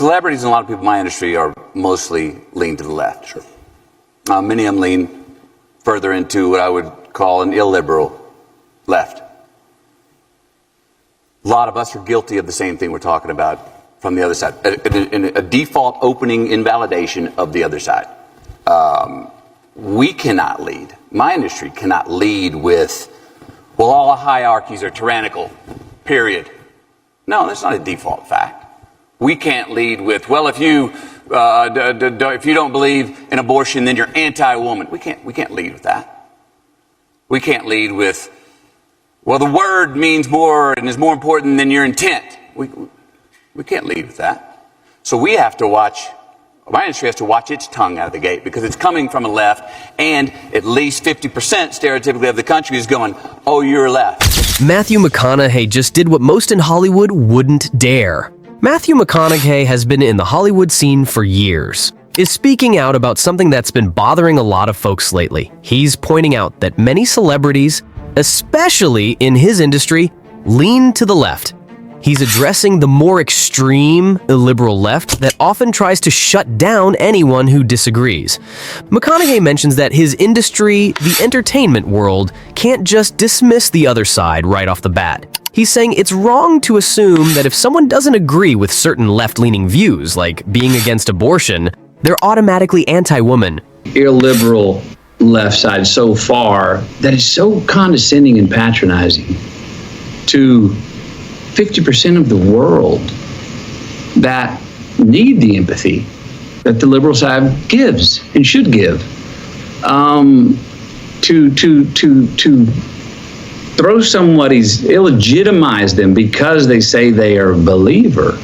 celebrities and a lot of people in my industry are mostly lean to the left. Sure. Many of them lean further into what I would call an illiberal left. A lot of us are guilty of the same thing we're talking about from the other side. A default opening invalidation of the other side. We cannot lead. My industry cannot lead with, well, all hierarchies are tyrannical, period. No, that's not a default fact. We can't lead with, well, if you don't believe in abortion, then you're anti-woman. We can't lead with that. We can't lead with, well, the word means more and is more important than your intent. We can't lead with that. So we have to watch, my industry has to watch its tongue out of the gate, because it's coming from a left, and at least 50% stereotypically of the country is going, oh, you're left. Matthew McConaughey just did what most in Hollywood wouldn't dare. Matthew McConaughey has been in the Hollywood scene for years, is speaking out about something that's been bothering a lot of folks lately. He's pointing out that many celebrities, especially in his industry, lean to the left. He's addressing the more extreme, illiberal left that often tries to shut down anyone who disagrees. McConaughey mentions that his industry, the entertainment world, can't just dismiss the other side right off the bat. He's saying it's wrong to assume that if someone doesn't agree with certain left-leaning views, like being against abortion, they're automatically anti-woman. Illiberal left side so far that it's so condescending and patronizing to 50% of the world that need the empathy that the liberal side gives and should give. To throw somebody's, illegitimize them because they say they are a believer,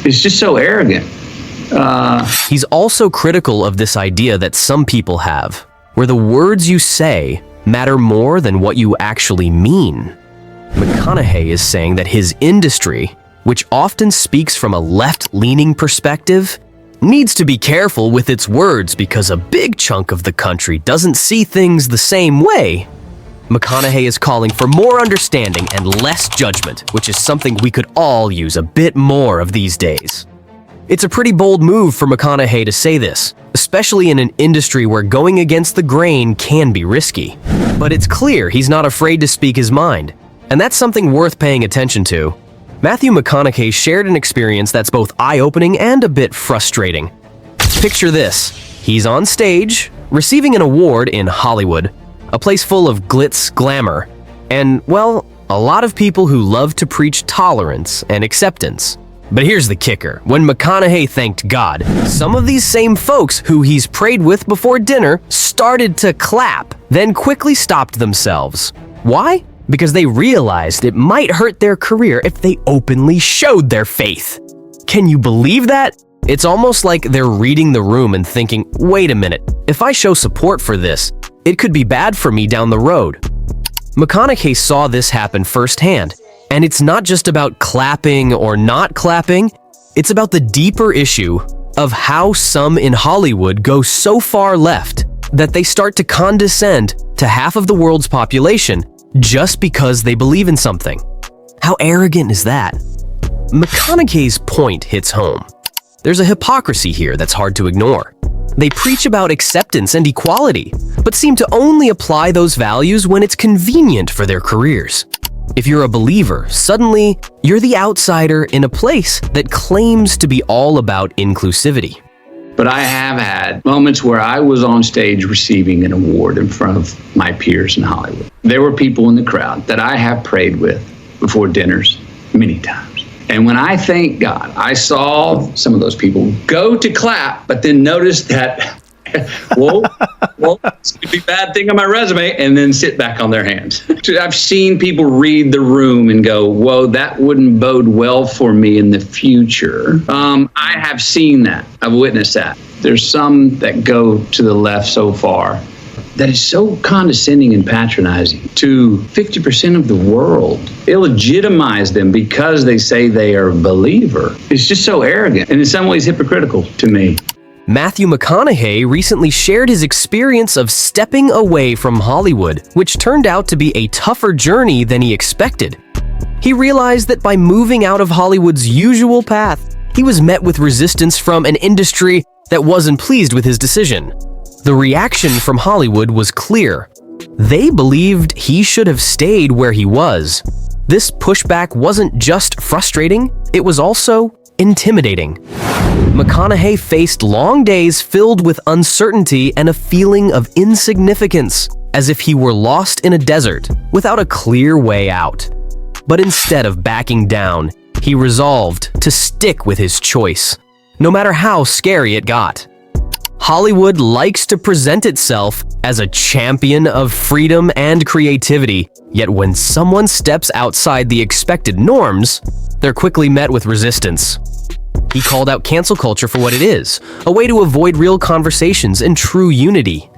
it's just so arrogant. He's also critical of this idea that some people have, where the words you say matter more than what you actually mean. McConaughey is saying that his industry, which often speaks from a left-leaning perspective, needs to be careful with its words because a big chunk of the country doesn't see things the same way. McConaughey is calling for more understanding and less judgment, which is something we could all use a bit more of these days. It's a pretty bold move for McConaughey to say this, especially in an industry where going against the grain can be risky. But it's clear he's not afraid to speak his mind, and that's something worth paying attention to. Matthew McConaughey shared an experience that's both eye-opening and a bit frustrating. Picture this. He's on stage, receiving an award in Hollywood, a place full of glitz, glamour, and, well, a lot of people who love to preach tolerance and acceptance. But here's the kicker. When McConaughey thanked God, some of these same folks who he's prayed with before dinner started to clap, then quickly stopped themselves. Why? Because they realized it might hurt their career if they openly showed their faith. Can you believe that? It's almost like they're reading the room and thinking, wait a minute, if I show support for this, it could be bad for me down the road. McConaughey saw this happen firsthand, and it's not just about clapping or not clapping, it's about the deeper issue of how some in Hollywood go so far left that they start to condescend to half of the world's population just because they believe in something. How arrogant is that? McConaughey's point hits home. There's a hypocrisy here that's hard to ignore. They preach about acceptance and equality, but seem to only apply those values when it's convenient for their careers. If you're a believer, suddenly you're the outsider in a place that claims to be all about inclusivity. But I have had moments where I was on stage receiving an award in front of my peers in Hollywood. There were people in the crowd that I have prayed with before dinners many times. And when I thank God, I saw some of those people go to clap, but then notice that, whoa, this could be a bad thing on my resume, and then sit back on their hands. I've seen people read the room and go, whoa, that wouldn't bode well for me in the future. I have seen that. I've witnessed that. There's some that go to the left so far that is so condescending and patronizing to 50% of the world, illegitimize them because they say they are a believer. It's just so arrogant and in some ways hypocritical to me. Matthew McConaughey recently shared his experience of stepping away from Hollywood, which turned out to be a tougher journey than he expected. He realized that by moving out of Hollywood's usual path, he was met with resistance from an industry that wasn't pleased with his decision. The reaction from Hollywood was clear. They believed he should have stayed where he was. This pushback wasn't just frustrating, it was also intimidating. McConaughey faced long days filled with uncertainty and a feeling of insignificance, as if he were lost in a desert without a clear way out. But instead of backing down, he resolved to stick with his choice, no matter how scary it got. Hollywood likes to present itself as a champion of freedom and creativity, yet when someone steps outside the expected norms, they're quickly met with resistance. He called out cancel culture for what it is, a way to avoid real conversations and true unity.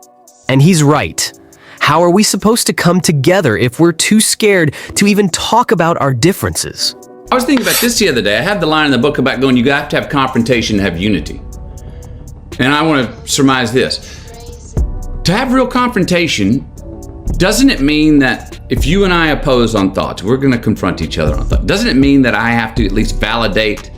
And he's right. How are we supposed to come together if we're too scared to even talk about our differences? I was thinking about this the other day. I had the line in the book about going, you have to have confrontation to have unity. And I want to surmise this. To have real confrontation, doesn't it mean that if you and I oppose on thoughts, we're going to confront each other on thoughts? Doesn't it mean that I have to at least validate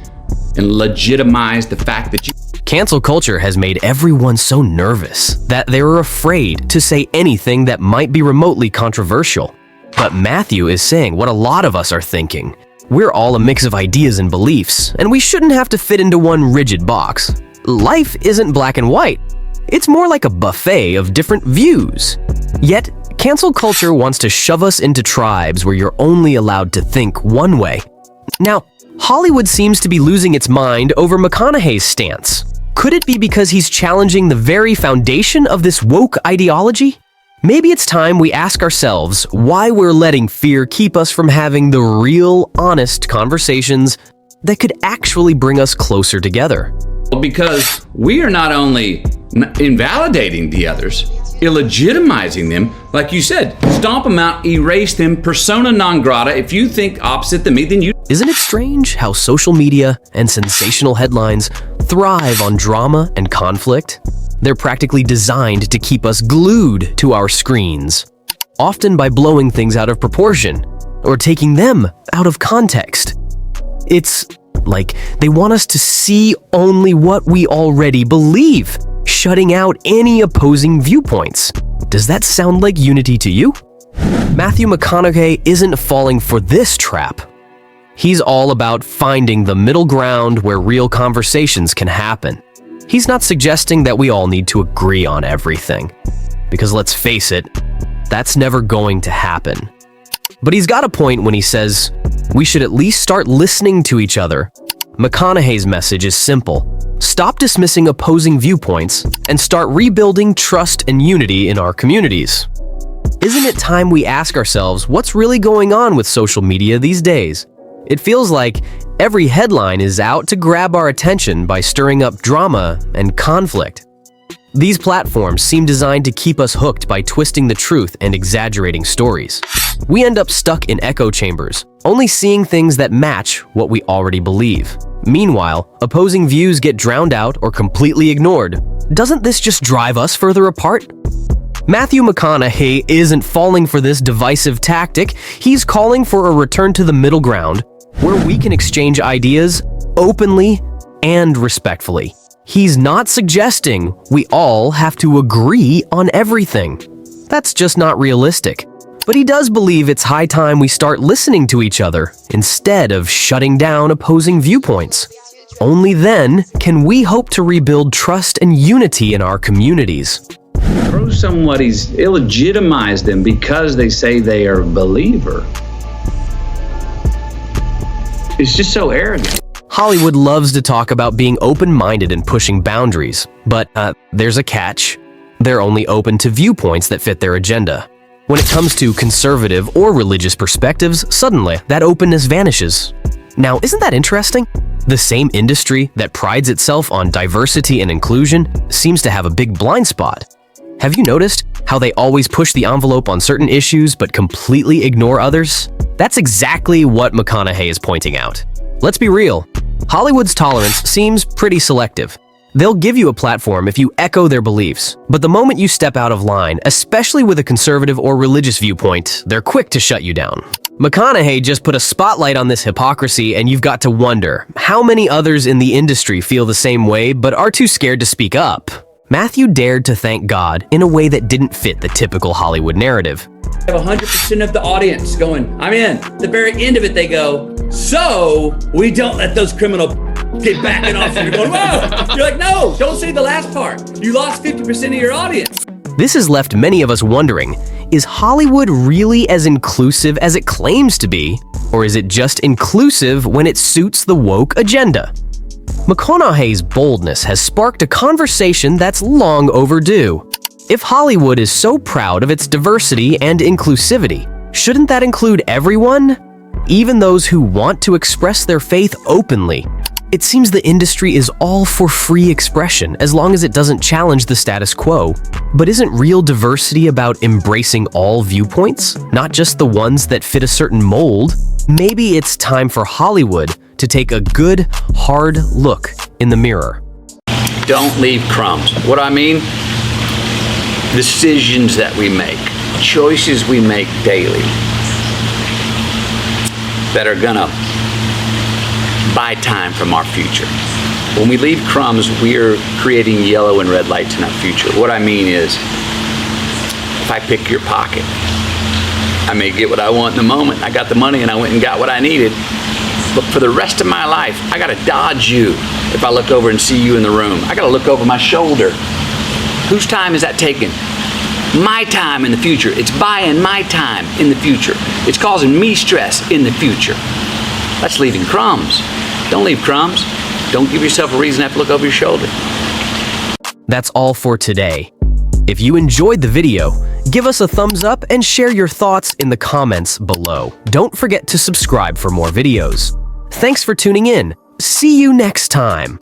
and legitimize the fact that you... Cancel culture has made everyone so nervous that they're afraid to say anything that might be remotely controversial. But Matthew is saying what a lot of us are thinking. We're all a mix of ideas and beliefs, and we shouldn't have to fit into one rigid box. Life isn't black and white. It's more like a buffet of different views. Yet, cancel culture wants to shove us into tribes where you're only allowed to think one way. Now, Hollywood seems to be losing its mind over McConaughey's stance. Could it be because he's challenging the very foundation of this woke ideology? Maybe it's time we ask ourselves why we're letting fear keep us from having the real, honest conversations that could actually bring us closer together. Because we are not only invalidating the others, illegitimizing them, like you said, stomp them out, erase them, persona non grata. If you think opposite than me, then you... Isn't it strange how social media and sensational headlines thrive on drama and conflict? They're practically designed to keep us glued to our screens, often by blowing things out of proportion or taking them out of context. It's like they want us to see only what we already believe, shutting out any opposing viewpoints. Does that sound like unity to you? Matthew McConaughey isn't falling for this trap. He's all about finding the middle ground where real conversations can happen. He's not suggesting that we all need to agree on everything, because let's face it, that's never going to happen. But he's got a point when he says we should at least start listening to each other. McConaughey's message is simple. Stop dismissing opposing viewpoints and start rebuilding trust and unity in our communities. Isn't it time we ask ourselves what's really going on with social media these days? It feels like every headline is out to grab our attention by stirring up drama and conflict. These platforms seem designed to keep us hooked by twisting the truth and exaggerating stories. We end up stuck in echo chambers, only seeing things that match what we already believe. Meanwhile, opposing views get drowned out or completely ignored. Doesn't this just drive us further apart? Matthew McConaughey isn't falling for this divisive tactic. He's calling for a return to the middle ground, where we can exchange ideas openly and respectfully. He's not suggesting we all have to agree on everything. That's just not realistic. But he does believe it's high time we start listening to each other instead of shutting down opposing viewpoints. Only then can we hope to rebuild trust and unity in our communities. Throw somebody's illegitimize them because they say they are a believer. It's just so arrogant. Hollywood loves to talk about being open-minded and pushing boundaries, but there's a catch. They're only open to viewpoints that fit their agenda. When it comes to conservative or religious perspectives, suddenly that openness vanishes. Now, isn't that interesting? The same industry that prides itself on diversity and inclusion seems to have a big blind spot. Have you noticed how they always push the envelope on certain issues but completely ignore others? That's exactly what McConaughey is pointing out. Let's be real. Hollywood's tolerance seems pretty selective. They'll give you a platform if you echo their beliefs, but the moment you step out of line, especially with a conservative or religious viewpoint, they're quick to shut you down. McConaughey just put a spotlight on this hypocrisy, and you've got to wonder, how many others in the industry feel the same way but are too scared to speak up? Matthew dared to thank God in a way that didn't fit the typical Hollywood narrative. I have 100% of the audience going, I'm in. At the very end of it, they go, so we don't let those criminal get backing off. And you're going, whoa! You're like, no, don't say the last part. You lost 50% of your audience. This has left many of us wondering, is Hollywood really as inclusive as it claims to be? Or is it just inclusive when it suits the woke agenda? McConaughey's boldness has sparked a conversation that's long overdue. If Hollywood is so proud of its diversity and inclusivity, shouldn't that include everyone? Even those who want to express their faith openly. It seems the industry is all for free expression as long as it doesn't challenge the status quo. But isn't real diversity about embracing all viewpoints, not just the ones that fit a certain mold? Maybe it's time for Hollywood to take a good, hard look in the mirror. Don't leave crumbs. What I mean? Decisions that we make, choices we make daily that are gonna buy time from our future. When we leave crumbs, we're creating yellow and red lights in our future. What I mean is, if I pick your pocket, I may get what I want in the moment. I got the money and I went and got what I needed. But for the rest of my life, I gotta dodge you if I look over and see you in the room. I gotta look over my shoulder. Whose time is that taking? My time in the future. It's buying my time in the future. It's causing me stress in the future. That's leaving crumbs. Don't leave crumbs. Don't give yourself a reason to have to look over your shoulder. That's all for today. If you enjoyed the video, give us a thumbs up and share your thoughts in the comments below. Don't forget to subscribe for more videos. Thanks for tuning in. See you next time.